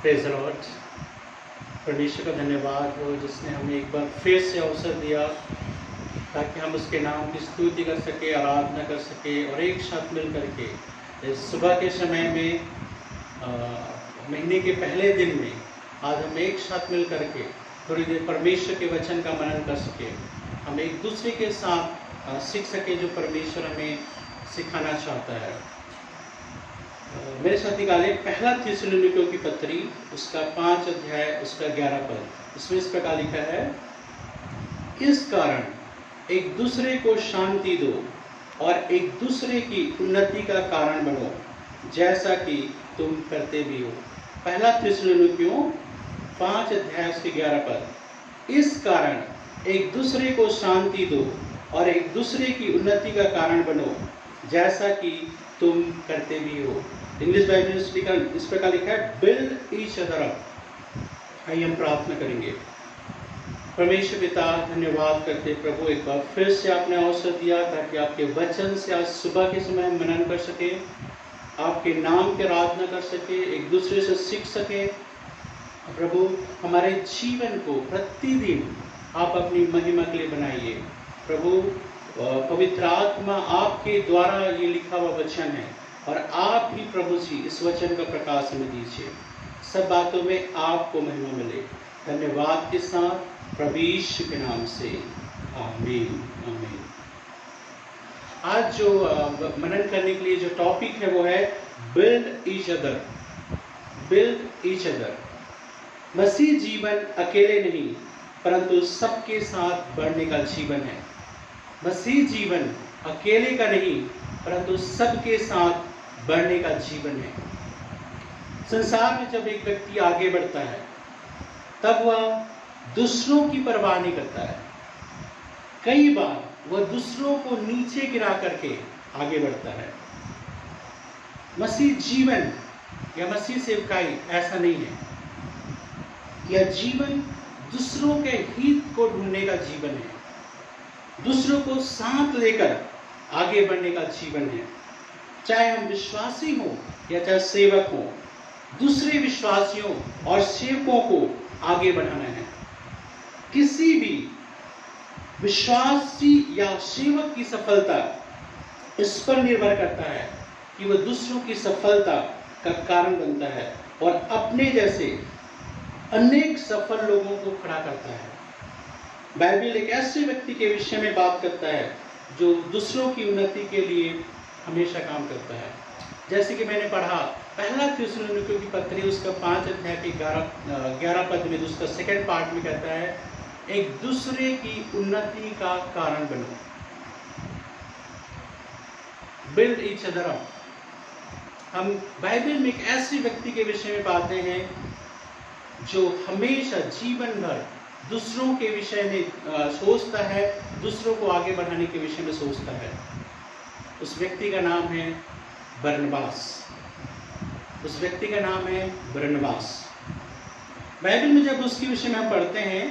Praise the Lord. परमेश्वर का धन्यवाद हो जिसने हमें एक बार फिर से अवसर दिया ताकि हम उसके नाम की स्तुति कर सके, आराधना कर सके और एक साथ मिल करके इस सुबह के समय में महीने के पहले दिन में आज हम एक साथ मिल करके थोड़ी देर परमेश्वर के वचन का मनन कर सके, हम एक दूसरे के साथ सीख सके जो परमेश्वर हमें सिखाना चाहता है। मेरे साथ निकाले पहला थिस्सलुनीकियों की पत्री, उसका 5 अध्याय, उसका 11 पद। इसमें इस प्रकार लिखा है, इस कारण एक दूसरे को शांति दो और एक दूसरे की उन्नति का कारण बनो, जैसा कि तुम करते भी हो। पहला थिस्सलुनीकियों 5 अध्याय उसके 11 पद। इस कारण एक दूसरे को शांति दो और एक दूसरे की उन्नति का कारण बनो, जैसा कि तुम करते भी हो। इंग्लिश बाइबल में इस प्रकार लिखा है, बिल्ड ईच अदर अप। आइए हम प्रार्थना करेंगे। परमेश्वर पिता, धन्यवाद करते प्रभु, एक बार फिर से आपने अवसर दिया ताकि आपके वचन से आज सुबह के समय हम मनन कर सके, आपके नाम की आराधना कर सके, एक दूसरे से सीख सके। प्रभु, हमारे जीवन को प्रतिदिन आप अपनी महिमा के लिए बनाइए। प्रभु, पवित्र आत्मा आपके द्वारा ये लिखा हुआ वचन है और आप ही प्रभु जी इस वचन का प्रकाश हमें दीजिए। सब बातों में आपको महिमा मिले। धन्यवाद के साथ प्रभु यीशु के नाम से, आमीन आमीन। आज जो मनन करने के लिए जो टॉपिक है वो है build each other. Build each other. मसीह जीवन अकेले नहीं परंतु सबके साथ बढ़ने का जीवन है। मसीह जीवन अकेले का नहीं परंतु सबके साथ बढ़ने का जीवन है। संसार में जब एक व्यक्ति आगे बढ़ता है तब वह दूसरों की परवाह नहीं करता है। कई बार वह दूसरों को नीचे गिरा करके आगे बढ़ता है। मसीह जीवन या मसीह सेवकाई ऐसा नहीं है। यह जीवन दूसरों के हित को ढूंढने का जीवन है, दूसरों को साथ लेकर आगे बढ़ने का जीवन है। चाहे हम विश्वासी हों या चाहे सेवक हों, दूसरे विश्वासियों और सेवकों को आगे बढ़ाना है। किसी भी विश्वासी या सेवक की सफलता इस पर निर्भर करता है कि वह दूसरों की सफलता का कारण बनता है और अपने जैसे अनेक सफल लोगों को खड़ा करता है। बाइबल एक ऐसे व्यक्ति के विषय में बात करता है जो दूसरों की उन्नति के लिए हमेशा काम करता है। जैसे कि मैंने पढ़ा पहला थिस्सलुनीकियों की पत्री, उसका 5 अध्याय के 11 पद में, उसका सेकंड पार्ट में कहता है, एक दूसरे की उन्नति का कारण बनो। Build each other up. हम बाइबल में एक ऐसे व्यक्ति के विषय में पाते हैं जो हमेशा जीवन भर दूसरों के विषय में सोचता है, दूसरों को आगे बढ़ाने के विषय में सोचता है। उस व्यक्ति का नाम है बरनबास। उस व्यक्ति का नाम है बरनबास। बाइबल में जब उसके विषय में हम पढ़ते हैं,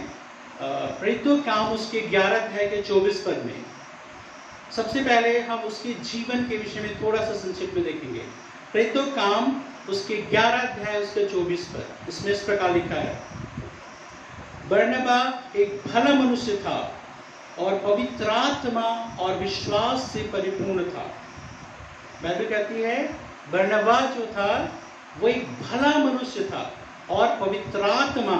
प्रेरितों के काम उसके 11 अध्याय के 24 पद में, सबसे पहले हम उसके जीवन के विषय में थोड़ा सा संक्षिप्त में देखेंगे। प्रेरितों के काम उसके 11 अध्याय उसके 24 पद। इसमें इस प्रकार लिखा है, बरनबा एक भला मनुष्य था और पवित्र आत्मा और विश्वास से परिपूर्ण था। बाइबल कहती है बरनबा जो था वो एक भला मनुष्य था और पवित्र आत्मा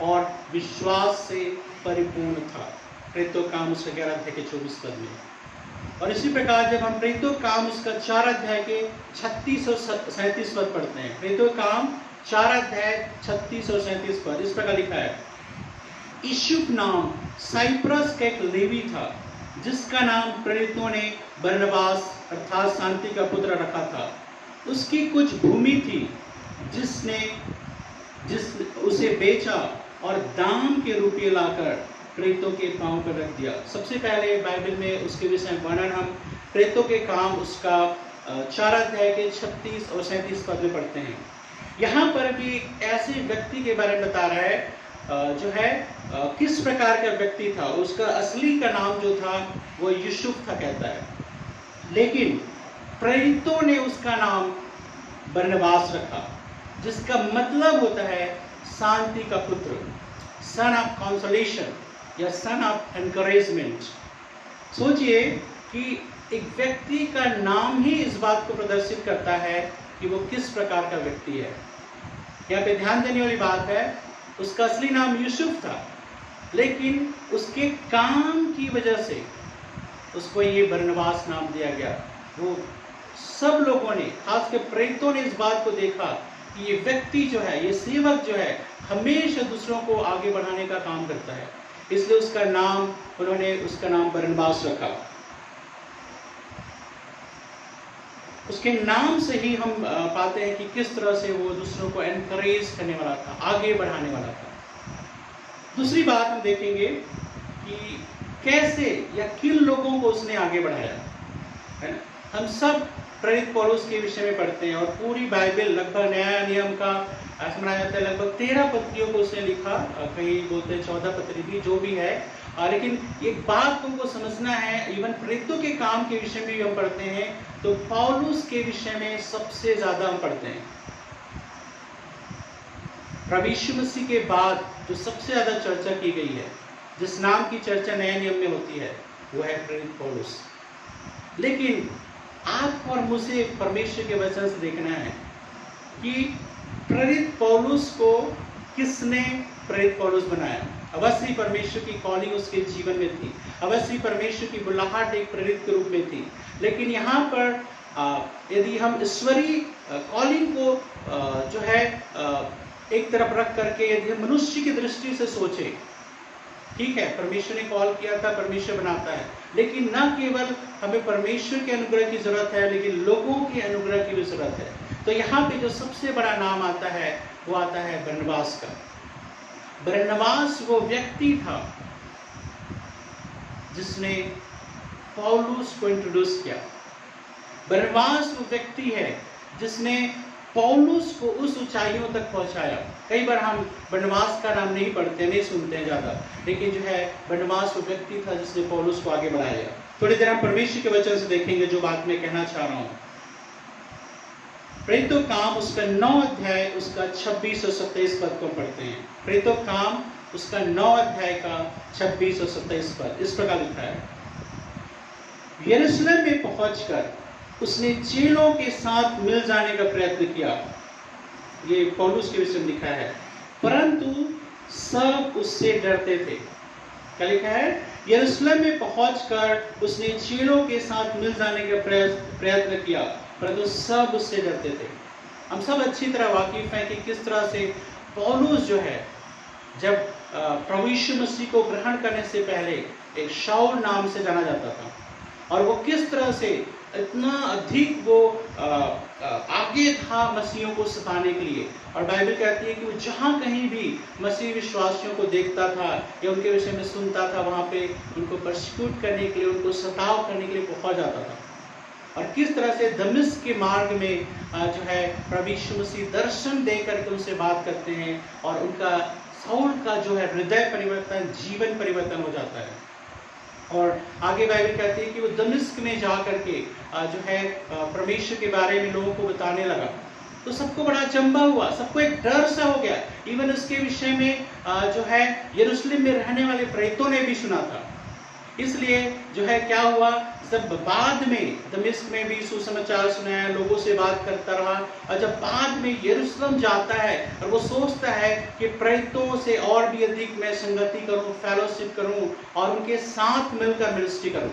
और विश्वास से परिपूर्ण था। प्रेरितों काम उसका 11 अध्याय के 24 पद में। और इसी प्रकार जब हम प्रेरितों काम उसका 4 अध्याय के 36 और 37 पद पढ़ते हैं, प्रेरितों काम 4 अध्याय 36 और 37 पद, इस प्रकार लिखा है, यूसुफ नाम साइप्रस का एक लेवी था जिसका नाम प्रेरितों ने बरनबास अर्थात शांति का पुत्र रखा था। उसकी कुछ भूमि थी जिस उसे बेचा और दाम के रुपये लाकर प्रेरितों के पांव पर रख दिया। सबसे पहले बाइबल में उसके विषय में वर्णन हम प्रेरितों के काम उसका 4 अध्याय के 36 और 37 पद में पढ़ते हैं। यहाँ पर भी एक ऐसे व्यक्ति के बारे में बता रहा है जो है किस प्रकार का व्यक्ति था। उसका असली का नाम जो था वो यूसुफ था कहता है, लेकिन प्रेरितों ने उसका नाम बरनबास रखा। जिसका मतलब होता है शांति का पुत्र, सन ऑफ कंसोलेशन या सन ऑफ एनकरेजमेंट। सोचिए कि एक व्यक्ति का नाम ही इस बात को प्रदर्शित करता है कि वो किस प्रकार का व्यक्ति है। यहाँ पे ध्यान देने वाली बात है, उसका असली नाम यूसुफ था, लेकिन उसके काम की वजह से उसको ये बरनबास नाम दिया गया। वो सब लोगों ने, खास कर प्रेरितों ने इस बात को देखा कि ये व्यक्ति जो है, ये सेवक जो है, हमेशा दूसरों को आगे बढ़ाने का काम करता है, इसलिए उन्होंने उसका नाम बरनबास रखा। उसके नाम से ही हम पाते हैं कि किस तरह से वो दूसरों को एनकरेज करने वाला था, आगे बढ़ाने वाला था। दूसरी बात हम देखेंगे कि कैसे या किन लोगों को उसने आगे बढ़ाया, है ना। हम सब प्रेरित पौलुस के विषय में पढ़ते हैं और पूरी बाइबल लगभग नया नियम का ऐसा माना जाता है लगभग 13 पत्रियों को उसने लिखा, कहीं बोलते हैं 14 पत्री भी, जो भी है। लेकिन एक बात तुमको समझना है, इवन प्रेरितों के काम के विषय में भी हम पढ़ते हैं तो पौलुस के विषय में सबसे ज्यादा हम पढ़ते हैं। प्रभु यीशु मसीह के बाद जो सबसे ज्यादा चर्चा की गई है, जिस नाम की चर्चा नए नियम में होती है, वो है प्रेरित पौलुस। लेकिन आप और मुझे परमेश्वर के वचन से देखना है कि प्रेरित पौलुस को किसने प्रेरित पौलुस बनाया। अवश्य परमेश्वर की कॉलिंग उसके जीवन में थी, अवश्य परमेश्वर की बुलाहट एक प्रेरित के रूप में थी। लेकिन यहाँ पर यदि हम ईश्वरीय कॉलिंग को जो है एक तरफ रख करके यदि हम मनुष्य की दृष्टि से सोचें, ठीक है, परमेश्वर ने कॉल किया था, परमेश्वर बनाता है, लेकिन न केवल हमें परमेश्वर के अनुग्रह की जरूरत है, लेकिन लोगों के अनुग्रह की भी जरूरत है। तो यहाँ पे जो सबसे बड़ा नाम आता है वो आता है बरनबास का। बरनबास वो व्यक्ति था जिसने पौलुस को इंट्रोड्यूस किया। बरनबास वो व्यक्ति है जिसने पौलुस को उस ऊंचाइयों तक पहुंचाया। कई बार हम बरनबास का नाम नहीं पढ़ते, नहीं सुनते हैं ज्यादा, लेकिन जो है बरनबास वो व्यक्ति था जिसने पौलुस को आगे बढ़ाया। थोड़ी देर हम परमेश्वर के वचन से देखेंगे जो बात मैं कहना चाह रहा हूं। प्रेरितों काम उसका 9 अध्याय उसका 26 और 27 पद को पढ़ते हैं। प्रेरितों काम उसका 9 अध्याय का 26 और 27 पद इस प्रकार लिखा है। यरूशलेम में पहुंचकर उसने चेलों के साथ मिल जाने का प्रयत्न किया। ये पौलुस के विषय में लिखा है, परंतु सब उससे डरते थे। क्या लिखा है? यरूशलेम में पहुंचकर उसने चेलों के साथ मिल जाने का प्रयत्न किया, परंतु सब उससे डरते थे। हम सब अच्छी तरह वाकिफ हैं कि किस तरह से पौलुस जो है, जब प्रभु यीशु मसीह को ग्रहण करने से पहले एक शाऊल नाम से जाना जाता था, और वो किस तरह से इतना अधिक वो आगे था मसीहों को सताने के लिए। और बाइबल कहती है कि वो जहाँ कहीं भी मसीह विश्वासियों को देखता था या उनके विषय में सुनता था, वहाँ पे उनको परसिक्यूट करने के लिए, उनको सताव करने के लिए पहुँच जाता था। और किस तरह से दमिश्क के मार्ग में जो है प्रभु यीशु मसीह दर्शन दे करके उनसे बात करते हैं, और उनका शाऊल का जो है हृदय परिवर्तन, जीवन परिवर्तन हो जाता है। और आगे बाइबल कहती है कि वो दमिश्क में जा करके जो है परमेश्वर के बारे में लोगों को बताने लगा। तो सबको बड़ा अचंभा हुआ, सबको एक डर सा हो गया। इवन उसके विषय में जो है यरूशलेम में रहने वाले प्रेरितों ने भी सुना था। इसलिए जो है क्या हुआ, जब बाद में दमिश्क में भी सुसमाचार सुनाया, लोगों से बात करता रहा, और जब बाद में यरूशलेम जाता है और वो सोचता है कि प्रेरितों से और भी अधिक मैं संगति करूं, फेलोशिप करूं और उनके साथ मिलकर मिनिस्ट्री करूं,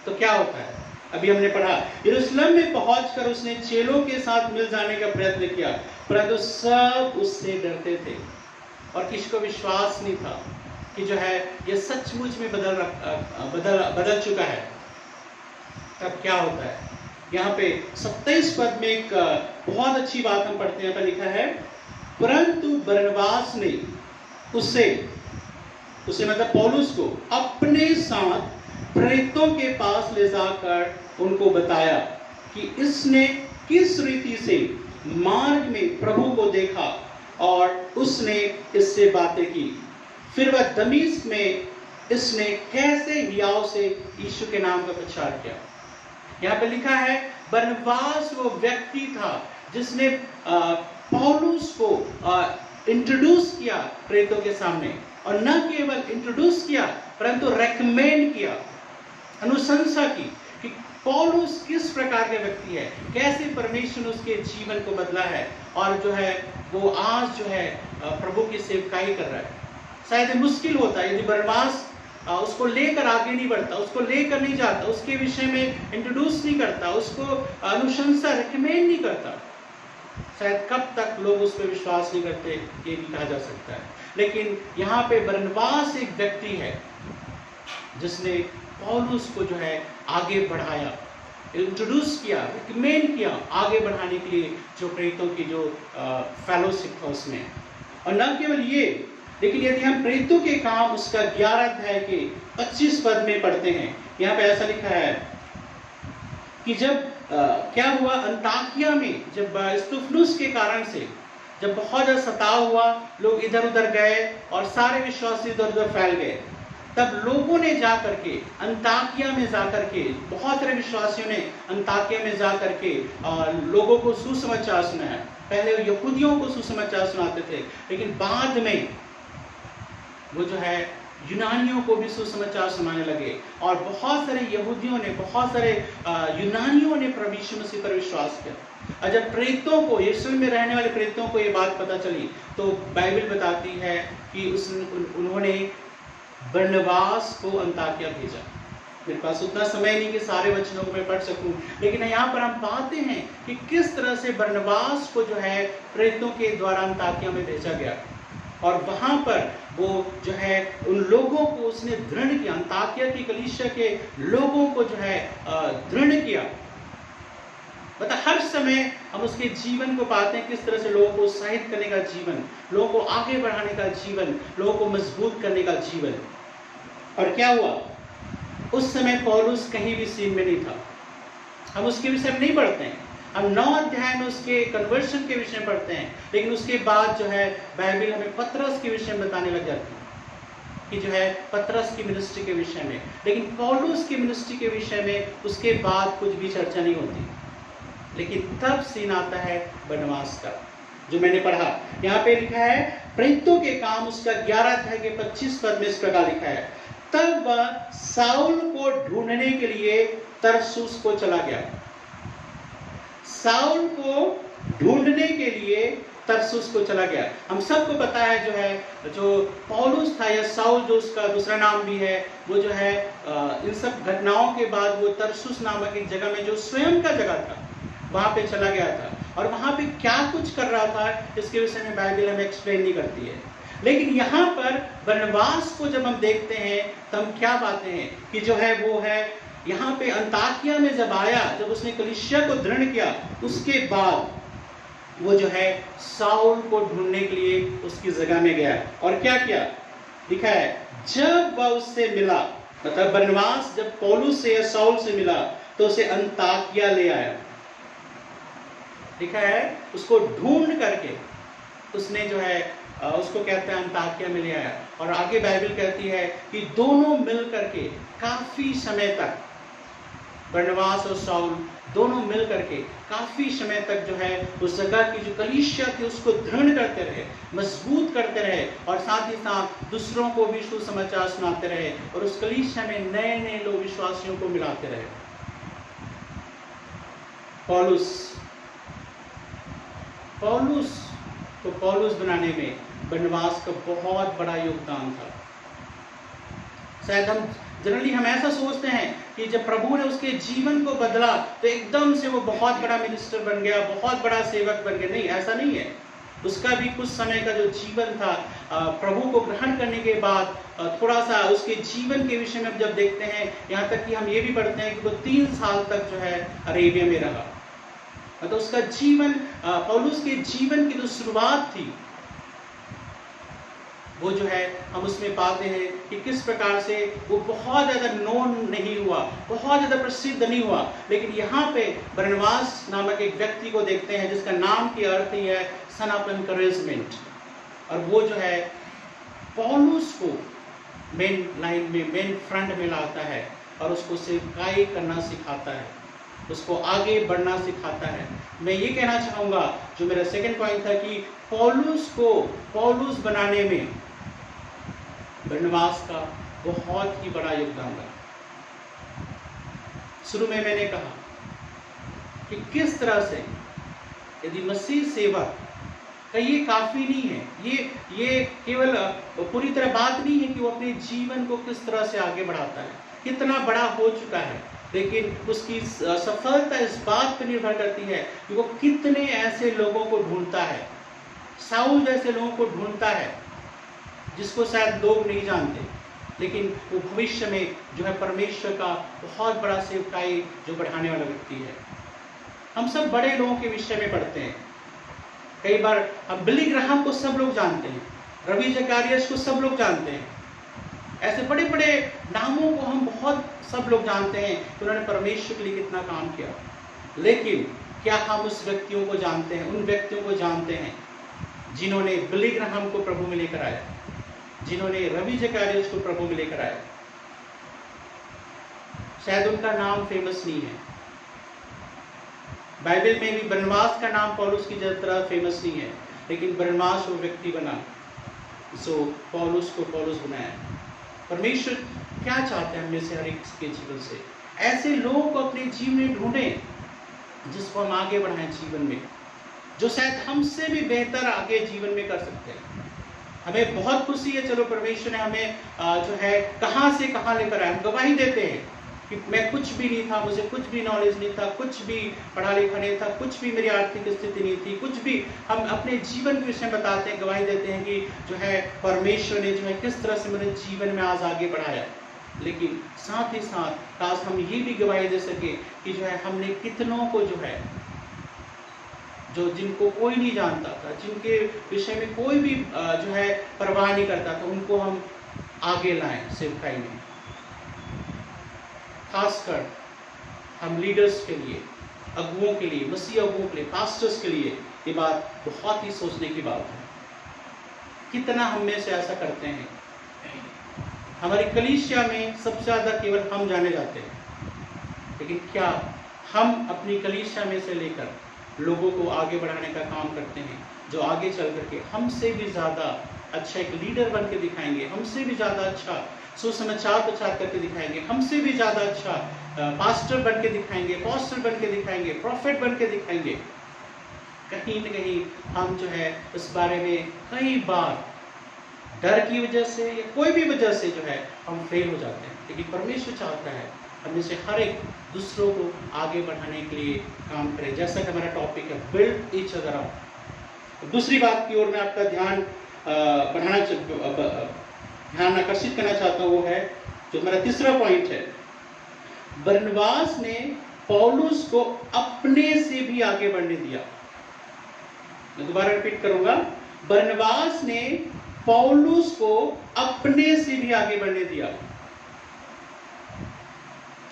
तो क्या होता है? अभी हमने पढ़ा, यरूशलेम में पहुंचकर उसने चेलों के साथ मिल जाने का प्रयत्न किया, परंतु सब उससे डरते थे और किसी को विश्वास नहीं था कि जो है ये सचमुच में बदल चुका है। तब क्या होता है? यहाँ पे 27 पद में एक बहुत अच्छी बात हम पढ़ते हैं। पर लिखा है, परंतु बरनबास ने उसे मतलब पौलुस को अपने साथ प्रेरितों के पास ले जाकर उनको बताया कि इसने किस रीति से मार्ग में प्रभु को देखा और उसने इससे बातें की। फिर वह दमिश्क में इसने कैसे हियाव से यीशु के नाम का प्रचार किया। यहाँ पे लिखा है बरनबास वो व्यक्ति था जिसने पौलुस को इंट्रोड्यूस किया प्रेरितों के सामने, और न केवल इंट्रोड्यूस किया परंतु रेकमेंड किया, अनुशंसा की कि पौलुस किस प्रकार का व्यक्ति है, कैसे परमेश्वर ने उसके जीवन को बदला है, और जो है वो आज जो है प्रभु की सेवकाई कर रहा है। शायद मुश्किल होता है यदि बरनबास उसको लेकर आगे नहीं बढ़ता, उसको लेकर नहीं जाता, उसके विषय में इंट्रोड्यूस नहीं करता, उसको अनुशंसा रेकमेंड नहीं करता, शायद कब तक लोग उस पर विश्वास नहीं करते, ये भी कहा जा सकता है। लेकिन यहाँ पे बरनबास एक व्यक्ति है जिसने पौलुस को जो है आगे बढ़ाया, इंट्रोड्यूस किया, रिकमेंड किया आगे बढ़ाने के लिए, जो प्रेरितों की जो फेलोशिप था उसमें। और न केवल ये, लेकिन यदि हम प्रेरितों के काम उसका 11 अध्याय के 25 पद में पढ़ते हैं, यहाँ पे ऐसा लिखा है कि जब क्या हुआ अंताकिया में, जब स्तुफनुस के कारण से जब बहुत ज्यादा सताव हुआ, लोग इधर उधर गए और सारे विश्वासी इधर उधर फैल गए, तब लोगों ने जा करके अंताकिया में जा करके, बहुत सारे विश्वासियों ने अंताकिया में जा करके लोगों को सुसमाचार सुनाया। पहले यहूदियों को सुसमाचार सुनाते थे, लेकिन बाद में वो जो है यूनानियों को भी सुसमाचार सुनाने लगे, और बहुत सारे यहूदियों ने, बहुत सारे यूनानियों ने प्रभु यीशु मसीह पर विश्वास किया। और जब प्रेरितों को, यरूशलेम में रहने वाले प्रेरितों को ये बात पता चली, तो बाइबल बताती है कि उन्होंने बरनबास को अंताकिया भेजा। मेरे पास उतना समय नहीं कि सारे वचनों को मैं पढ़ सकूं, लेकिन यहाँ पर हम पाते हैं कि किस तरह से बरनबास को जो है प्रेरितों के द्वारा अंताकिया में भेजा गया, और वहां पर वो जो है उन लोगों को उसने दृढ़ किया, अंताकिया की कलीसिया के लोगों को जो है दृढ़ किया। मतलब हर समय हम उसके जीवन को पाते हैं, किस तरह से लोगों को उत्साहित करने का जीवन, लोगों को आगे बढ़ाने का जीवन, लोगों को मजबूत करने का जीवन। और क्या हुआ, उस समय पौलुस कहीं भी सीन में नहीं था। हम उसके विषय में नहीं पढ़ते हैं, हम 9 अध्याय में उसके कन्वर्शन के विषय में पढ़ते हैं, लेकिन उसके बाद जो है बाइबल हमें पतरस के विषय में बताने लग जाती है कि जो है पतरस की मिनिस्ट्री के विषय में, लेकिन पौलुस की मिनिस्ट्री के विषय में उसके बाद कुछ भी चर्चा नहीं होती। लेकिन तब सीन आता है बरनबास का, जो मैंने पढ़ा। यहाँ पे लिखा है प्रेरितों के काम उसका 11 अध्याय के 25 पद में इस प्रकार लिखा है, तब वह साउल को ढूंढने के लिए तरसुस को चला गया। साउल को ढूंढने के लिए तरसुस को चला गया। हम सबको पता है जो है, जो पौलुस था या साउल जो उसका दूसरा नाम भी है, वो जो है इन सब घटनाओं के बाद वो तरसुस नामक एक जगह में, जो स्वयं का जगह था, वहां पे चला गया था। और वहां पे क्या कुछ कर रहा था इसके विषय में बाइबल हमें एक्सप्लेन नहीं करती है। लेकिन यहाँ पर बरनबास को जब हम देखते हैं तो हम क्या पाते हैं कि जो है वो है यहाँ पे अंताकिया में जब आया, जब उसने कलीसिया को दृढ़ किया, उसके बाद वो जो है साउल को ढूंढने के लिए उसकी जगह में गया। और क्या किया, लिखा है जब वह उससे मिला, मतलब बरनबास जब पौलुस से या साउल से मिला तो उसे अंताकिया ले आया। लिखा है उसको ढूंढ करके उसने जो है उसको कहते हैं अंताकिया में ले आया। और आगे बाइबल कहती है कि दोनों मिल करके काफी समय तक, बरनबास और साउल दोनों मिल करके काफी समय तक जो है उस जगह की जो कलीसिया थी उसको दृढ़ करते रहे, मजबूत करते रहे, और साथ ही साथ दूसरों को भी सुसमाचार सुनाते रहे, और उस कलीसिया में नए नए लोग विश्वासियों को मिलाते रहे। पौलुस तो पौलुस बनाने में बरनबास का बहुत बड़ा योगदान था। शायद हम ऐसा सोचते हैं कि जब प्रभु ने उसके जीवन को बदला तो एकदम से वो बहुत बड़ा मिनिस्टर बन गया, बहुत बड़ा सेवक बन गया। नहीं, ऐसा नहीं है। उसका भी कुछ समय का जो जीवन था, प्रभु को ग्रहण करने के बाद थोड़ा सा उसके जीवन के विषय में जब देखते हैं, यहाँ तक कि हम ये भी पढ़ते हैं कि वो 3 साल तक जो है अरेबिया में रहा। तो उसका जीवन, पौलुस के जीवन की जो शुरुआत थी, वो जो है हम उसमें पाते हैं कि किस प्रकार से वो बहुत ज़्यादा नोन नहीं हुआ, बहुत ज़्यादा प्रसिद्ध नहीं हुआ। लेकिन यहाँ पे बरनबास नामक एक व्यक्ति को देखते हैं जिसका नाम की अर्थ ही है सन ऑफ एनकरेजमेंट। और वो जो है पौलुस को मेन लाइन में, मेन फ्रंट में लाता है और उसको सेवकाई करना सिखाता है। उसको आगे बढ़ना सिखाता है। मैं ये कहना चाहूँगा, जो मेरा सेकंड पॉइंट था, कि पौलुस को पौलुस बनाने में बरनबास का बहुत ही बड़ा योगदान रहा। शुरू में मैंने कहा कि किस तरह से यदि मसीह सेवक का ये काफी नहीं है, ये केवल पूरी तरह बात नहीं है कि वो अपने जीवन को किस तरह से आगे बढ़ाता है, कितना बड़ा हो चुका है, लेकिन उसकी सफलता इस बात पर निर्भर करती है कि वो कितने ऐसे लोगों को ढूंढता है, साउल जैसे लोगों को ढूंढता है जिसको शायद लोग नहीं जानते, लेकिन वो भविष्य में जो है परमेश्वर का बहुत बड़ा सेवकाई जो बढ़ाने वाला व्यक्ति है। हम सब बड़े लोगों के विषय में पढ़ते हैं। कई बार हम बिली ग्राहम को सब लोग जानते हैं, रवि जकारियस को सब लोग जानते हैं, ऐसे बड़े बड़े नामों को हम बहुत सब लोग जानते हैं कि उन्होंने परमेश्वर के लिए कितना काम किया। लेकिन क्या हम उस व्यक्तियों को जानते हैं, उन व्यक्तियों को जानते हैं जिन्होंने बिली ग्राहम को प्रभु में लेकर आया, जिन्होंने रवि जकारियस को प्रभु में लेकर आया? शायद उनका नाम फेमस नहीं है। बाइबल में भी बरनबास का नाम पौलुस की तरह फेमस नहीं है, लेकिन बरनबास वो व्यक्ति बना सो पौलुस को पौलुस बनाया। परमेश्वर क्या चाहते हैं हमें से, हर एक के जीवन से ऐसे लोगों को अपने जीवन में ढूंढें जिसको हम आगे बढ़ाएं जीवन में, जो शायद हमसे भी बेहतर आगे जीवन में कर सकते हैं। हमें बहुत खुशी है, चलो परमेश्वर ने हमें जो है कहाँ से कहाँ लेकर आए। हम गवाही देते हैं कि मैं कुछ भी नहीं था, मुझे कुछ भी नॉलेज नहीं था, कुछ भी पढ़ा लिखा नहीं था, कुछ भी मेरी आर्थिक स्थिति नहीं थी, कुछ भी हम अपने जीवन के विषय में बताते हैं, गवाही देते हैं कि जो है परमेश्वर ने जो है किस तरह से मेरे जीवन में आज आगे बढ़ाया। लेकिन साथ ही साथ काश हम ये भी गवाही दे सके कि जो है हमने कितनों को जो है, जो जिनको कोई नहीं जानता था, जिनके विषय में कोई भी जो है परवाह नहीं करता था, उनको हम आगे लाएं सेवकाई में। खासकर हम लीडर्स के लिए, अगुओं के लिए, मसीह अगुओं के लिए, पास्टर्स के लिए ये बात बहुत ही सोचने की बात है। कितना हम में से ऐसा करते हैं? हमारी कलीसिया में सबसे ज्यादा केवल हम जाने जाते हैं, लेकिन क्या हम अपनी कलीसिया में से लेकर लोगों को आगे बढ़ाने का काम करते हैं, जो आगे चल करके हमसे भी ज़्यादा अच्छा एक लीडर बन के दिखाएंगे, हमसे भी ज़्यादा अच्छा सुसमाचार प्रचार करके दिखाएंगे, हमसे भी ज़्यादा अच्छा पास्टर बन के दिखाएंगे, पॉस्टर बन के दिखाएंगे, प्रॉफिट बन के दिखाएंगे? कहीं न कहीं हम जो है इस बारे में कई बार डर की वजह से या कोई भी वजह से जो है हम फेल हो जाते हैं। लेकिन परमेश्वर चाहता है हमें से हर एक दूसरों को आगे बढ़ाने के लिए काम करें, जैसा कि हमारा टॉपिक है बिल्ड ईच अदर अप। दूसरी बात की ओर मैं आपका ध्यान ध्यान आकर्षित करना चाहता हूँ, वो है जो मेरा तीसरा पॉइंट है। बरनबास ने पौलुस को अपने से भी आगे बढ़ने दिया। मैं दोबारा रिपीट करूंगा, बरनबास ने पौलुस को अपने से भी आगे बढ़ने दिया।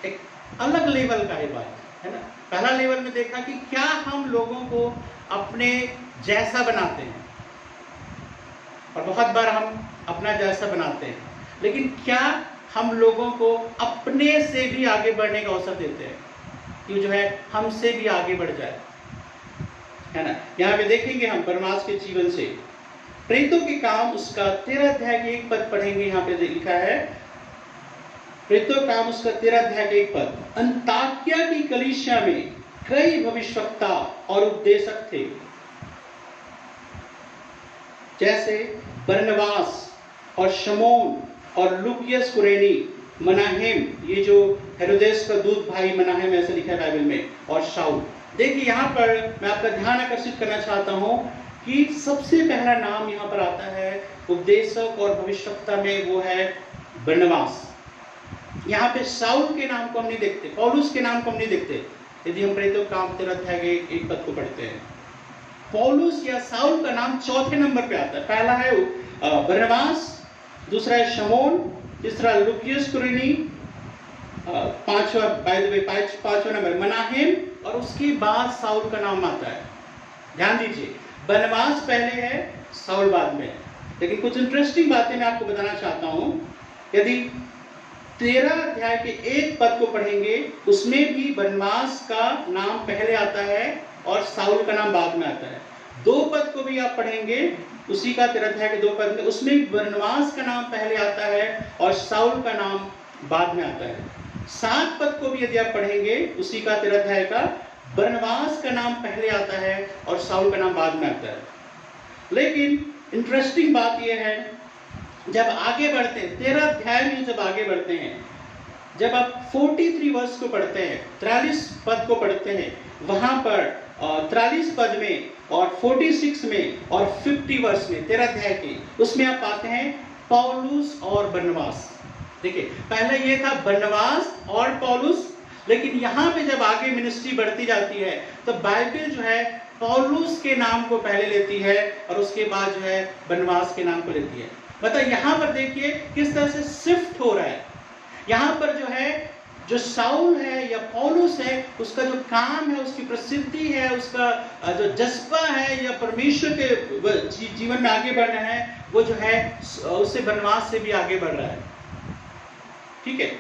एक अलग लेवल का ये बात है ना। पहला लेवल में देखा कि क्या हम लोगों को अपने जैसा बनाते हैं, और बहुत बार हम अपना जैसा बनाते हैं, लेकिन क्या हम लोगों को अपने से भी आगे बढ़ने का अवसर देते हैं कि जो है हमसे भी आगे बढ़ जाए, है ना। यहाँ पे देखेंगे हम बरनबास के जीवन से प्रेरितों के काम उसका 13 अध्याय के 1 पद पढ़ेंगे। यहाँ पे लिखा है, प्रेरितों का काम उसका 13 अध्याय के 1 पद, अंताकिया की कलीसिया में कई भविष्यवक्ता और उपदेशक थे, जैसे बरनबास और शमौन और लूकियस कुरेनी, मनाहेम, ये जो हेरोदेस का दूध भाई मनाहेम ऐसे लिखा है बाइबल में, और शाऊल। देखिए यहाँ पर मैं आपका ध्यान आकर्षित करना चाहता हूँ कि सबसे पहला नाम यहाँ पर आता है उपदेशक और भविष्यवक्ता में, वो है बरनबास। यहाँ पे शाऊल के नाम को हम नहीं देखते, पौलुस के नाम को हम नहीं देखते। यदि हम प्रेरितों का काम 13 अध्याय के 1 पद को पढ़ते हैं, पौलुस या शाऊल का नाम चौथे नंबर पे आता है। पहला है बरनबास, दूसरा है शमौन, तीसरा लूकियस कुरेनी, पांचवा नंबर मनाहेम, और उसके बाद शाऊल का नाम आता है। ध्यान दीजिए, बरनबास पहले है, शाऊल बाद में। लेकिन कुछ इंटरेस्टिंग बातें मैं आपको बताना चाहता हूं। यदि 13 अध्याय के 1 पद को पढ़ेंगे, उसमें भी बरनबास का नाम पहले आता है और साउल का नाम बाद में आता है। 2 पद को भी आप पढ़ेंगे, उसी का 13 अध्याय के 2 पद में, उसमें बरनबास का नाम पहले आता है और साउल का नाम बाद में आता है। 7 पद को भी यदि आप पढ़ेंगे, उसी का 13 अध्याय का, बरनबास का नाम पहले आता है और साउल का नाम बाद में आता है। लेकिन इंटरेस्टिंग बात यह है, जब आगे बढ़ते हैं 13 अध्याय में, जब आगे बढ़ते हैं, जब आप 43 वर्ष को पढ़ते हैं, 43 पद को पढ़ते हैं, वहां पर 43 पद में और 46 में और 50 वर्ष में 13 अध्याय के, उसमें आप पाते हैं पौलुस और बरनबास। देखिए, पहले ये था बरनबास और पौलुस, लेकिन यहाँ पे जब आगे मिनिस्ट्री बढ़ती जाती है तो बाइबल जो है पौलुस के नाम को पहले लेती है और उसके बाद जो है बरनबास के नाम को लेती है। मतलब यहाँ पर देखिए किस तरह से शिफ्ट हो रहा है। यहाँ पर जो है, जो साउल है या पौलुस है, उसका जो काम है, उसकी प्रसिद्धि है, उसका जो जज्बा है या परमेश्वर के जीवन में आगे बढ़ना है, वो जो है उससे बरनबास से भी आगे बढ़ रहा है। ठीक है,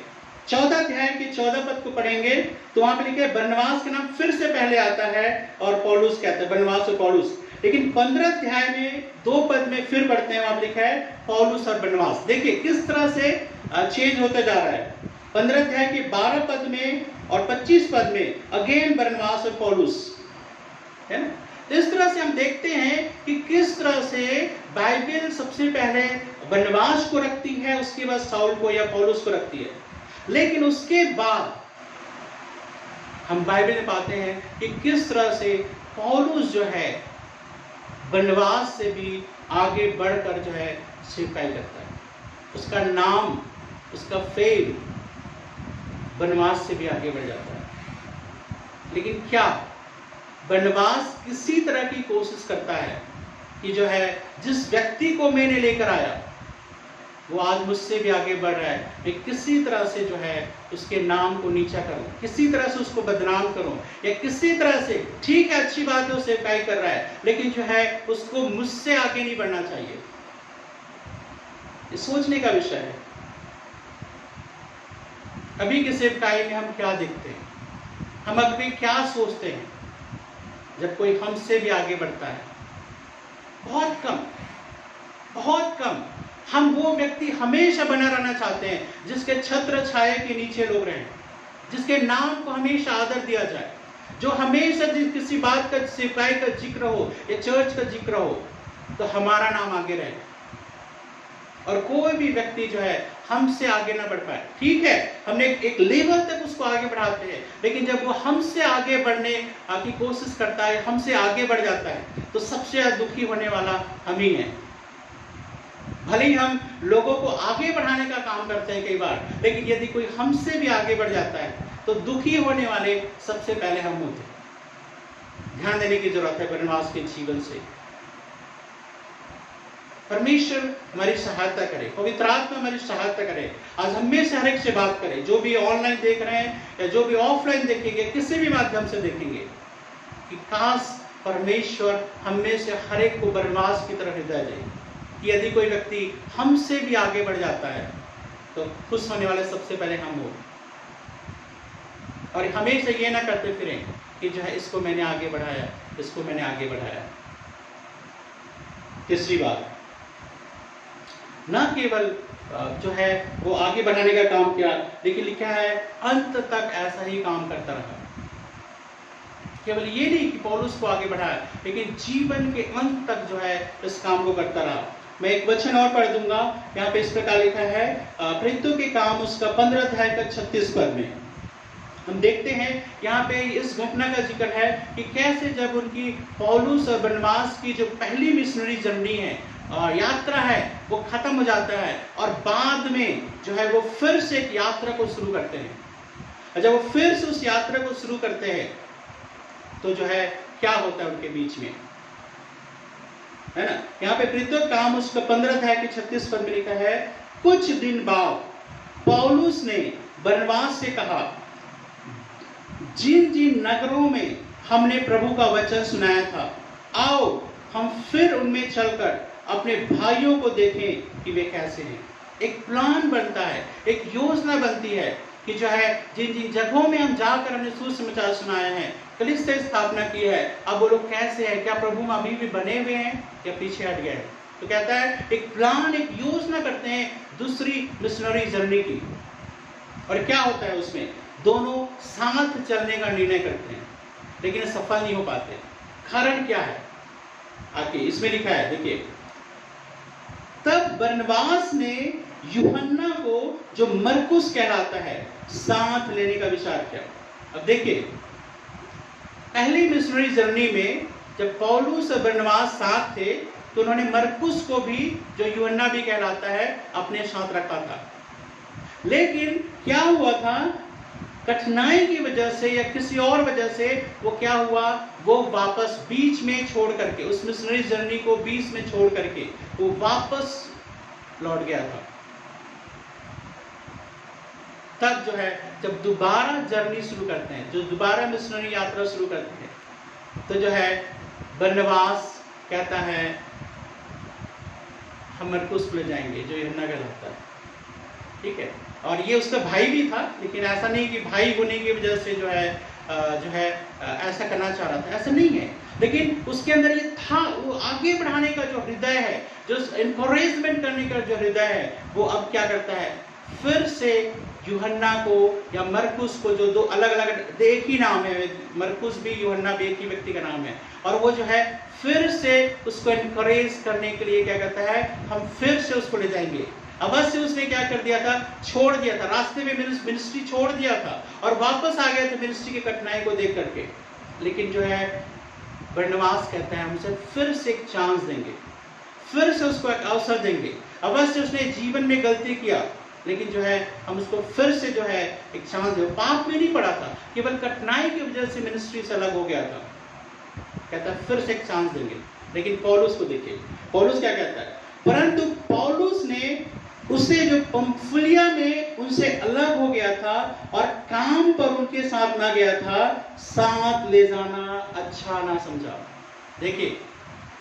14 अध्याय के 14 पद को पढ़ेंगे तो वहां पे लिखा है बरनबास का नाम फिर से पहले आता है और पौलुस कहता है, बरनबास और पौलुस। लेकिन 15 अध्याय में 2 पद में फिर पढ़ते हैं, वहां लिखा है पौलुस और बरनबास। देखिए किस तरह से चेंज होता जा रहा है। 15 अध्याय के 12 पद में और 25 पद में अगेन बरनबास और पौलुस, है ना। इस तरह से हम देखते हैं कि किस तरह से बाइबल सबसे पहले बरनबास को रखती है, उसके बाद साउल को या पौलुस को रखती है। लेकिन उसके बाद हम बाइबल में पाते हैं कि किस तरह से पौलुस जो है बरनबास से भी आगे बढ़कर जो है सेवकाई करता है। उसका नाम, उसका फेम बरनबास से भी आगे बढ़ जाता है। लेकिन क्या बरनबास किसी तरह की कोशिश करता है कि जो है जिस व्यक्ति को मैंने लेकर आया वो आज मुझसे भी आगे बढ़ रहा है, मैं किसी तरह से जो है उसके नाम को नीचा करूं, किसी तरह से उसको बदनाम करूं, या किसी तरह से, ठीक है अच्छी बात है उसे सेवकाई कर रहा है, लेकिन जो है उसको मुझसे आगे नहीं बढ़ना चाहिए। ये सोचने का विषय है। अभी के सेवकाई में हम क्या देखते हैं, हम अभी क्या सोचते हैं जब कोई हमसे भी आगे बढ़ता है? बहुत कम, बहुत कम। हम वो व्यक्ति हमेशा बना रहना चाहते हैं जिसके छत्र छाया के नीचे लोग रहें, जिसके नाम को हमेशा आदर दिया जाए, जो हमेशा किसी बात का सेवकाई का जिक्र हो या चर्च का जिक्र हो तो हमारा नाम आगे रहे, और कोई भी व्यक्ति जो है हमसे आगे ना बढ़ पाए। ठीक है, हमने एक लेवल तक उसको आगे बढ़ाते हैं, लेकिन जब वो हमसे आगे बढ़ने की कोशिश करता है, हमसे आगे बढ़ जाता है, तो सबसे ज्यादा दुखी होने वाला हम ही हैं। भले ही हम लोगों को आगे बढ़ाने का काम करते हैं कई बार, लेकिन यदि कोई हमसे भी आगे बढ़ जाता है तो दुखी होने वाले सबसे पहले हम होते हैं। ध्यान देने की जरूरत है बरनबास के जीवन से। परमेश्वर हमारी सहायता करे, पवित्र आत्मा हमारी सहायता करे। आज हम में से हर एक से बात करें, जो भी ऑनलाइन देख रहे हैं या जो भी ऑफलाइन देखेंगे, किसी भी माध्यम से देखेंगे, कि काश परमेश्वर हम में से हर एक को बरनबास की तरफ हृदय दे, कि यदि कोई व्यक्ति हमसे भी आगे बढ़ जाता है तो खुश होने वाले सबसे पहले हम हो, और हमेशा ये ना करते फिरें कि जो है इसको मैंने आगे बढ़ाया, इसको मैंने आगे बढ़ाया। तीसरी बात, न केवल जो है वो आगे बढ़ाने का काम किया, लेकिन लिखा है अंत तक ऐसा ही काम करता रहा। केवल ये नहीं कि पौलुस को आगे बढ़ाया, लेकिन जीवन के अंत तक जो है इस काम को करता रहा। मैं एक वचन और पढ़ दूंगा, यहाँ पे इस प्रकार लिखा है प्रेरितों के काम उसका 15 अध्याय का 36 पद में हम देखते हैं, यहाँ पे इस घटना का जिक्र है कि कैसे जब उनकी पौलुस और बरनबास की जो पहली मिशनरी जर्नी है, यात्रा है, वो खत्म हो जाता है, और बाद में जो है वो फिर से एक यात्रा को शुरू करते हैं। जब वो फिर से उस यात्रा को शुरू करते हैं तो जो है क्या होता है उनके बीच में, है ना। यहाँ पे प्रेरितों का काम उसका 15 अध्याय के 36 पद में लिखा है, कुछ दिन बाद पौलुस ने बरनबास से कहा, जिन जिन नगरों में हमने प्रभु का वचन सुनाया था, आओ हम फिर उनमें चलकर अपने भाइयों को देखें कि वे कैसे हैं। एक प्लान बनता है, एक योजना बनती है कि जो है जिन जिन जगहों में हम जाकर हमने सुसमाचार सुनाए हैं, कलीसिया स्थापना की है, अब वो लोग कैसे हैं, क्या प्रभु में अभी भी बने हुए हैं या पीछे हट गए हैं। तो कहता है एक प्लान, एक योजना करते हैं दूसरी मिशनरी जर्नी की। और क्या होता है उसमें, दोनों साथ चलने का निर्णय करते हैं, लेकिन सफल नहीं हो पाते। कारण क्या है, आगे इसमें लिखा है, देखिए, तब बरनबास ने यूहन्ना को, जो मरकुस कहलाता है, साथ लेने का विचार किया। अब देखिए, पहली मिशनरी जर्नी में जब पौलुस और बरनबास साथ थे, तो उन्होंने मरकुस को भी, जो यूहन्ना भी कहलाता है, अपने साथ रखा था। लेकिन क्या हुआ था, कठिनाई की वजह से या किसी और वजह से वो क्या हुआ, वो वापस बीच में छोड़ करके, उस मिशनरी जर्नी को बीच में छोड़ करके वो वापस लौट गया था। तब जो है, जब दोबारा जर्नी शुरू करते हैं, जो दोबारा मिशनरी यात्रा शुरू करते हैं, तो जो है बरनबास कहता है हम मरकुस को ले जाएंगे, जो यूहन्ना कहलाता है, ठीक है। और ये उसका भाई भी था, लेकिन ऐसा नहीं कि भाई होने की वजह से जो है ऐसा करना चाह रहा था, ऐसा नहीं है। लेकिन उसके अंदर ये था, वो आगे बढ़ाने का जो हृदय है, जो एनकरेजमेंट करने का जो हृदय है, वो अब क्या करता है, फिर से यूहन्ना को या मरकुस को, जो दो अलग अलग, एक ही नाम है, मरकुस भी यूहन्ना भी एक ही व्यक्ति का नाम है, और वो जो है फिर से उसको एनकरेज करने के लिए क्या करता है, हम फिर से उसको ले जाएंगे। अवश्य उसने क्या कर दिया था, छोड़ दिया था, रास्ते में मिनिस्ट्री छोड़ दिया था और वापस आ गया था मिनिस्ट्री की कठिनाई को देख करके। लेकिन जो है बरनबास कहता है हम उसे फिर से एक चांस देंगे, फिर से उसको एक अवसर देंगे। अवश्य उसने जीवन में गलती किया, लेकिन जो है हम उसको फिर से जो है एक चांस दें। पाप में नहीं पड़ा था, केवल कठिनाई की वजह से मिनिस्ट्री से अलग हो गया था। कहता है फिर से एक चांस देंगे। लेकिन पौलुस को देखिए, पौलुस क्या कहता है, परंतु पौलुस ने उसे, जो पंफुलिया में उनसे अलग हो गया था और काम पर उनके साथ ना गया था, साथ ले जाना अच्छा ना समझा। देखिए,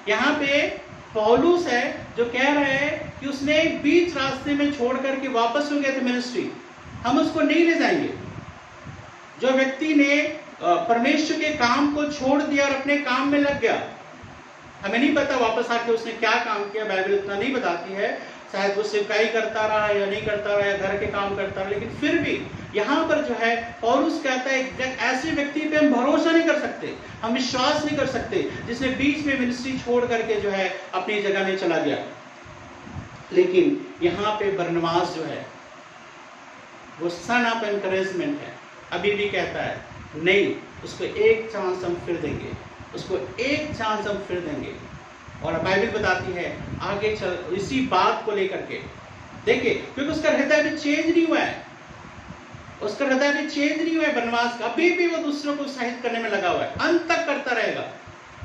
यहाँ पे पौलुस है जो कह रहे हैं कि उसने बीच रास्ते में छोड़ करके वापस हो गया था मिनिस्ट्री, हम उसको नहीं ले जाएंगे। जो व्यक्ति ने परमेश्वर के काम को छोड़ दिया और अपने काम में लग गया, हमें नहीं पता वापस आके उसने क्या काम किया, बाइबल इतना नहीं बताती है, शायद वो सेवकाई करता रहा या नहीं करता रहा या घर के काम करता रहा, लेकिन फिर भी यहाँ पर जो है पौलुस कहता है ऐसे व्यक्ति पे हम भरोसा नहीं कर सकते, हम विश्वास नहीं कर सकते जिसने बीच में मिनिस्ट्री छोड़ करके जो है अपनी जगह में चला गया। लेकिन यहाँ पे बरनबास जो है वो सन ऑफ एनकरेजमेंट है, अभी भी कहता है नहीं, उसको एक चांस हम फिर देंगे, उसको एक चांस हम फिर देंगे। और बाइबल बताती है आगे चल इसी बात को लेकर के, देखिए, क्योंकि उसका हृदय भी चेंज नहीं हुआ है, उसका हृदय भी चेंज नहीं हुआ है बनवास का, अभी भी वो दूसरों को उत्साहित करने में लगा हुआ है, अंत तक करता रहेगा,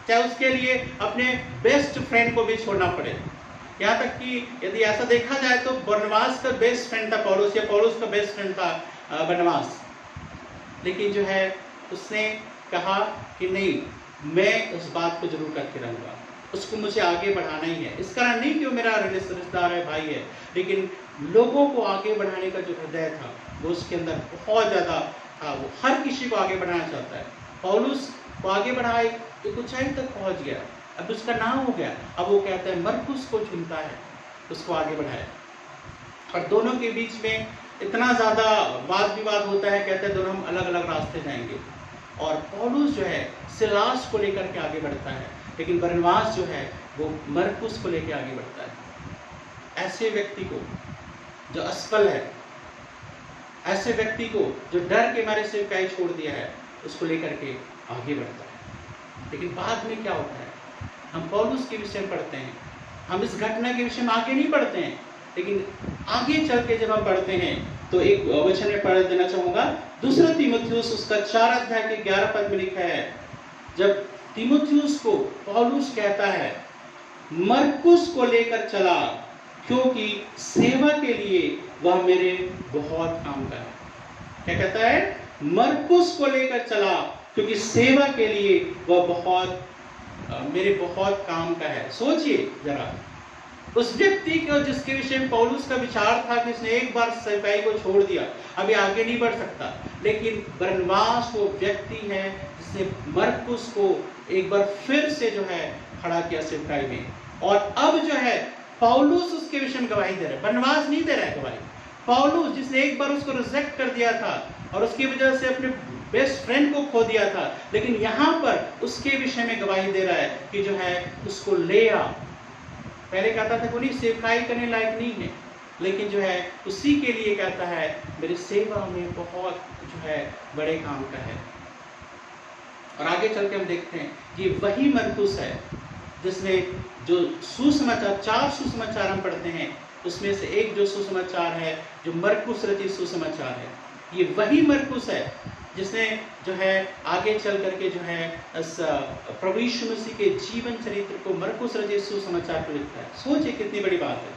चाहे उसके लिए अपने बेस्ट फ्रेंड को भी छोड़ना पड़े। यहाँ तक कि यदि ऐसा देखा जाए तो बरनबास का बेस्ट फ्रेंड था पौलुस, या पौलुस का बेस्ट फ्रेंड था बरनबास। लेकिन जो है उसने कहा कि नहीं, मैं उस बात को जरूर करके रहूंगा, उसको मुझे आगे बढ़ाना ही है। इस कारण नहीं कि वो मेरा रिश्तेदार है, भाई है, लेकिन लोगों को आगे बढ़ाने का जो हृदय था वो उसके अंदर बहुत ज्यादा था, वो हर किसी को आगे बढ़ाना चाहता है। पौलुस को आगे बढ़ाए, एक ऊंचाई तक पहुंच गया, अब उसका नाम हो गया, अब वो कहता है मरकुस को चुनता है, उसको आगे बढ़ाए। और दोनों के बीच में इतना ज्यादा वाद विवाद होता है, कहते हैं दोनों हम अलग अलग रास्ते जाएंगे। और पौलुस जो है सिलास को लेकर के आगे बढ़ता है, लेकिन बरनबास जो है वो मरकुस को लेकर आगे बढ़ता है। ऐसे व्यक्ति को जो असफल है, ऐसे व्यक्ति को जो डर के मारे सेवकाई छोड़ दिया है, उसको लेकर के आगे बढ़ता है। लेकिन बाद में क्या होता है, हम पौलुस के विषय में पढ़ते हैं, हम इस घटना के विषय में आगे नहीं पढ़ते हैं, लेकिन आगे चल के जब हम पढ़ते हैं तो एक वचन में पढ़ देना चाहूंगा, दूसरा तीमुथियुस उसका 4 अध्याय के 11 पद में लिखा है, जब तीमुथियुस को पौलुस कहता है मरकुस को लेकर चला, क्योंकि सेवा के लिए वह मेरे बहुत काम का है। क्या कहता है, मरकुस को लेकर चला क्योंकि सेवा के लिए वह मेरे बहुत काम का है। सोचिए जरा, उस व्यक्ति को जिसके विषय में पौलुस का विचार था कि उसने एक बार सेवकाई को छोड़ दिया, अभी आगे नहीं बढ़ सकता, लेकिन बरनबास वो व्यक्ति है जिसने मरकुस को एक बार फिर से जो है खड़ा किया सेवकाई में। और अब जो है पौलुस उसके विषय में गवाही दे रहा है, बरनबास नहीं दे रहा है गवाही। पौलुस जिसने एक बार उसको रिजेक्ट कर दिया था और उसकी वजह से अपने बेस्ट फ्रेंड को खो दिया था, लेकिन यहाँ पर उसके विषय में गवाही दे रहा है कि जो है उसको ले आ। पहले कहता था कोई सेवकाई करने लायक नहीं है, लेकिन जो है उसी के लिए कहता है मेरी सेवा में बहुत जो है बड़े काम का है। और आगे चल के हम देखते हैं कि वही मरकुस है जिसने जो सुसमाचार, 4 सुसमाचार हम पढ़ते हैं, उसमें से एक जो सुसमाचार है जो मरकुस रचित सुसमाचार है, ये वही मरकुस है जिसने जो है आगे चल करके जो है प्रभु यीशु मसीह के जीवन चरित्र को मरकुस रचित सुसमाचार को लिखता है। सोचिए कितनी बड़ी बात है।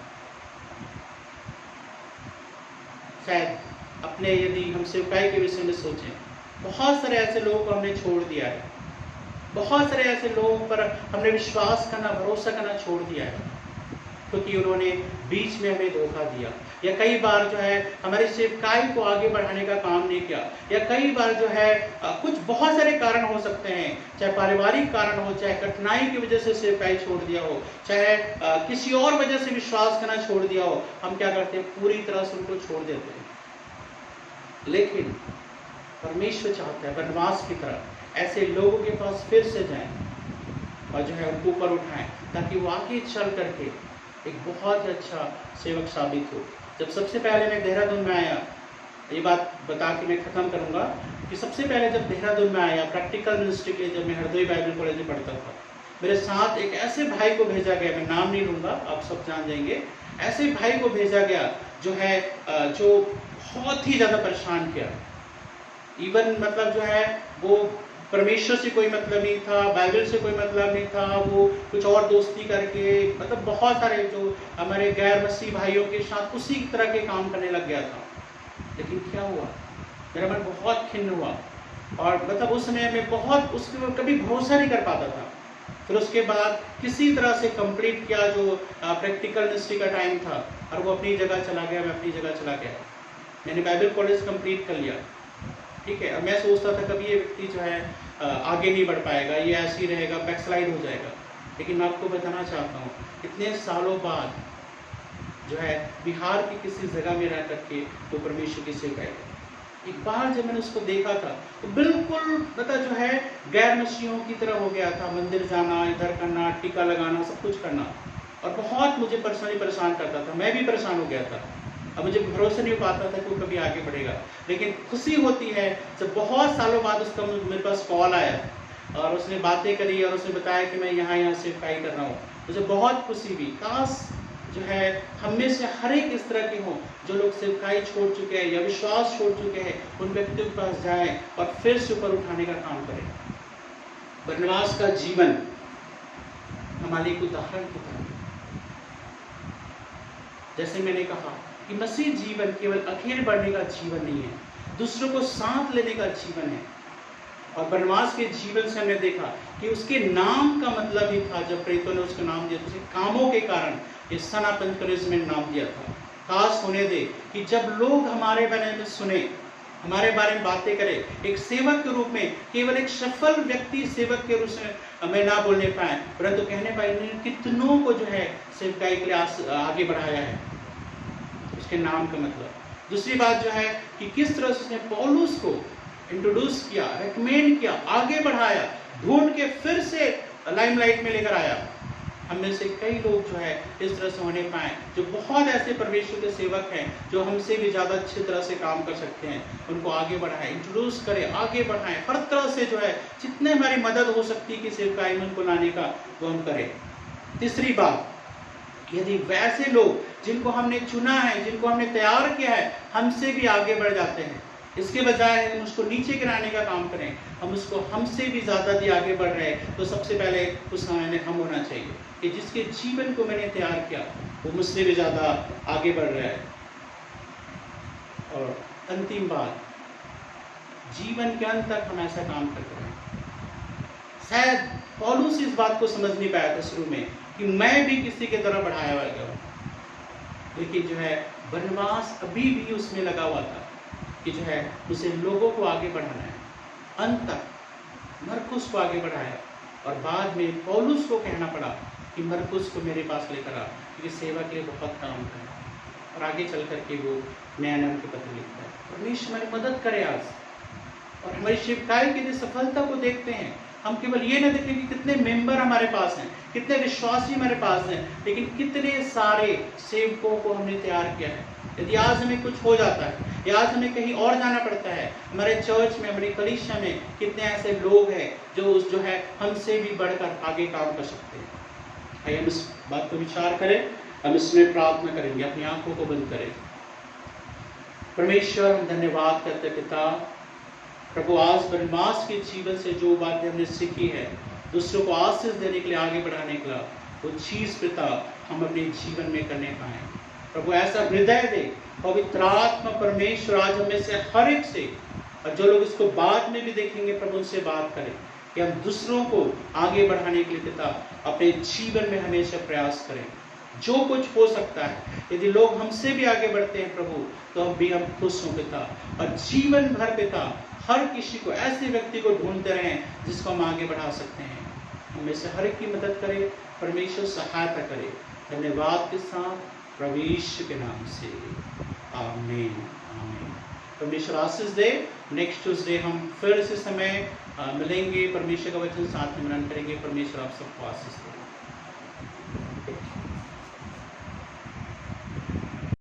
शायद अपने यदि हम सेवकाई के विषय में सोचें, बहुत सारे ऐसे लोगों को हमने छोड़ दिया है, बहुत सारे ऐसे लोगों पर हमने विश्वास करना, भरोसा करना छोड़ दिया है क्योंकि उन्होंने बीच में हमें धोखा दिया, या कई बार जो है हमारी सेवकाई को आगे बढ़ाने का काम नहीं किया, या कई बार जो है कुछ बहुत सारे कारण हो सकते हैं, चाहे पारिवारिक कारण हो, चाहे कठिनाई की वजह से सेवकाई छोड़ दिया हो, चाहे किसी और वजह से विश्वास करना छोड़ दिया हो। हम क्या करते हैं, पूरी तरह से उनको छोड़ देते हैं। लेकिन परमेश्वर चाहता है बरनबास की तरह ऐसे लोगों के पास फिर से जाएं और जो है उनको ऊपर उठाएं, ताकि वो आगे चल करके एक बहुत अच्छा सेवक साबित हो। जब सबसे पहले मैं देहरादून में आया, ये बात बता के मैं ख़त्म करूँगा कि सबसे पहले जब देहरादून में आया प्रैक्टिकल मिनिस्ट्री के, जब मैं हरदोई बाइबल कॉलेज में पढ़ता था, मेरे साथ एक ऐसे भाई को भेजा गया, मैं नाम नहीं लूँगा, आप सब जान जाएंगे। ऐसे भाई को भेजा गया जो है जो बहुत ही ज़्यादा परेशान किया। इवन मतलब जो है वो परमेश्वर से कोई मतलब नहीं था, बाइबल से कोई मतलब नहीं था, वो कुछ और दोस्ती करके मतलब बहुत सारे जो हमारे गैर मसीही भाइयों के साथ उसी तरह के काम करने लग गया था। लेकिन क्या हुआ, मेरा मन बहुत खिन्न हुआ और मतलब उस समय में बहुत उसके कभी भरोसा नहीं कर पाता था। फिर उसके बाद किसी तरह से कंप्लीट किया जो प्रैक्टिकल मिनिस्ट्री का टाइम था, और वो अपनी जगह चला गया, मैं अपनी जगह चला गया। मैंने बाइबल कॉलेज कंप्लीट कर लिया, ठीक है। और मैं सोचता था कभी ये व्यक्ति जो है आगे नहीं बढ़ पाएगा, ये ऐसे ही रहेगा, बैकस्लाइड हो जाएगा। लेकिन मैं आपको बताना चाहता हूँ, इतने सालों बाद जो है बिहार की किसी जगह में रह करके वो परमेश्वर की सेवा है। एक बार जब मैंने उसको देखा था तो बिल्कुल मतलब जो है गैर मसीहियों की तरह हो गया था, मंदिर जाना, इधर करना, टीका लगाना, सब कुछ करना, और बहुत मुझे पर्सनली परेशान करता था। मैं भी परेशान हो गया था। अब मुझे भरोसा नहीं हो पाता था कि वो कभी आगे बढ़ेगा। लेकिन खुशी होती है जब बहुत सालों बाद उसका मेरे पास कॉल आया और उसने बातें करी और उसने बताया कि मैं यहाँ सेवकाई कर रहा हूँ। मुझे बहुत खुशी हुई। काश जो है हम में से हर एक इस तरह के हों जो लोग सेवकाई छोड़ चुके हैं या विश्वास छोड़ चुके हैं, उन व्यक्तियों के पास जाएं और फिर से ऊपर उठाने का काम करें। बरनबास का जीवन हमारे एक उदाहरण की तरह, जैसे मैंने कहा कि मसीह जीवन केवल अकेले बढ़ने का जीवन नहीं है, दूसरों को साथ लेने का जीवन है। और बरनबास के जीवन से हमने देखा कि उसके नाम का मतलब ही था, जब प्रेरितों ने उसका नाम दिया तो उसके कामों के कारण ये सन ऑफ एनकरेजमेंट नाम दिया था। काश होने दे कि जब लोग हमारे बारे में सुने, हमारे बारे में बातें करें, एक सेवक के रूप में, केवल एक सफल व्यक्ति सेवक के रूप में हमें ना बोलने पाए, परंतु कहने पाए कितनों को जो है सेवकाई के लिए आगे बढ़ाया है, उसके नाम का मतलब। दूसरी बात जो है कि किस तरह से उसने पौलुस को इंट्रोड्यूस किया, रेकमेंड किया, आगे बढ़ाया, ढूंढ के फिर से लाइमलाइट में लेकर आया। हम में से कई लोग जो है इस तरह से होने पाए, जो बहुत ऐसे परमेश्वर के सेवक हैं जो हमसे भी ज़्यादा अच्छी तरह से काम कर सकते हैं, उनको आगे बढ़ाएं, इंट्रोड्यूस करें, आगे बढ़ाएं, हर तरह से जो है जितने हमारी मदद हो सकती है कि सेवकाई में उनको लाने का वो हम करें। तीसरी बात, यदि वैसे लोग जिनको हमने चुना है, जिनको हमने तैयार किया है, हमसे भी आगे बढ़ जाते हैं, इसके बजाय हम उसको नीचे गिराने का काम करें, हम उसको हमसे भी ज़्यादा भी आगे बढ़ रहे हैं, तो सबसे पहले उस समय में हम होना चाहिए कि जिसके जीवन को मैंने तैयार किया वो मुझसे भी ज़्यादा आगे बढ़ रहा है। और अंतिम बात, जीवन के अंत तक हम ऐसा काम करते हैं। शायद पौलुस इस बात को समझ नहीं पाया था शुरू में कि मैं भी किसी की तरह बढ़ाया गया हूँ, लेकिन जो है बरनबास अभी भी उसमें लगा हुआ था कि जो है उसे लोगों को आगे बढ़ाना है। अंत तक मरकुस को आगे बढ़ाया और बाद में पौलुस को कहना पड़ा कि मरकुस को मेरे पास लेकर आ, क्योंकि सेवा के लिए बहुत काम है। और आगे चल करके वो नया नाम के पत्र लिखता है। परमेश्वर हमारी मदद करे आज, और हमारी सेवकाई की जो सफलता को देखते हैं, हम केवल ये न देखें कि कितने मेंबर हमारे पास हैं, कितने विश्वासी हमारे पास हैं, लेकिन कितने सारे सेवकों को हमने तैयार किया है। यदि आज हमें कुछ हो जाता है या आज हमें कहीं और जाना पड़ता है, हमारे चर्च में, हमारी कलीसिया में कितने ऐसे लोग हैं जो है हमसे भी बढ़कर आगे काम कर सकते हैं। आइए हम इस बात को विचार करें, हम इसमें प्रार्थना करेंगे। अपनी आंखों को बंद करें। परमेश्वर, हम धन्यवाद करते पिता, प्रभु आज बरनबास के जीवन से जो बातें हमने सीखी है, दूसरों को आशीष देने के लिए, आगे बढ़ाने के लिए, वो चीज पिता हम अपने जीवन में करने पाए। प्रभु ऐसा हृदय दे, पवित्र आत्मा परमेश्वर आज हमें से हर एक से, और जो लोग इसको बाद में भी देखेंगे प्रभु उनसे बात करें कि हम दूसरों को आगे बढ़ाने के लिए पिता अपने जीवन में हमेशा प्रयास करें। जो कुछ हो सकता है, यदि लोग हमसे भी आगे बढ़ते हैं प्रभु, तो हम खुश हों पिता, और जीवन भर पिता हर किसी को, ऐसे व्यक्ति को ढूंढते रहें जिसको हम आगे बढ़ा सकते हैं। हमें से हर एक की मदद करे, परमेश्वर सहायता करे। धन्यवाद के साथ प्रभु यीशु के नाम से आमीन, आमीन। परमेश्वर आशीष दे। नेक्स्ट ट्यूसडे हम फिर इसी समय मिलेंगे, परमेश्वर का वचन साथ में मनन करेंगे। परमेश्वर आप सबको आशीष दे।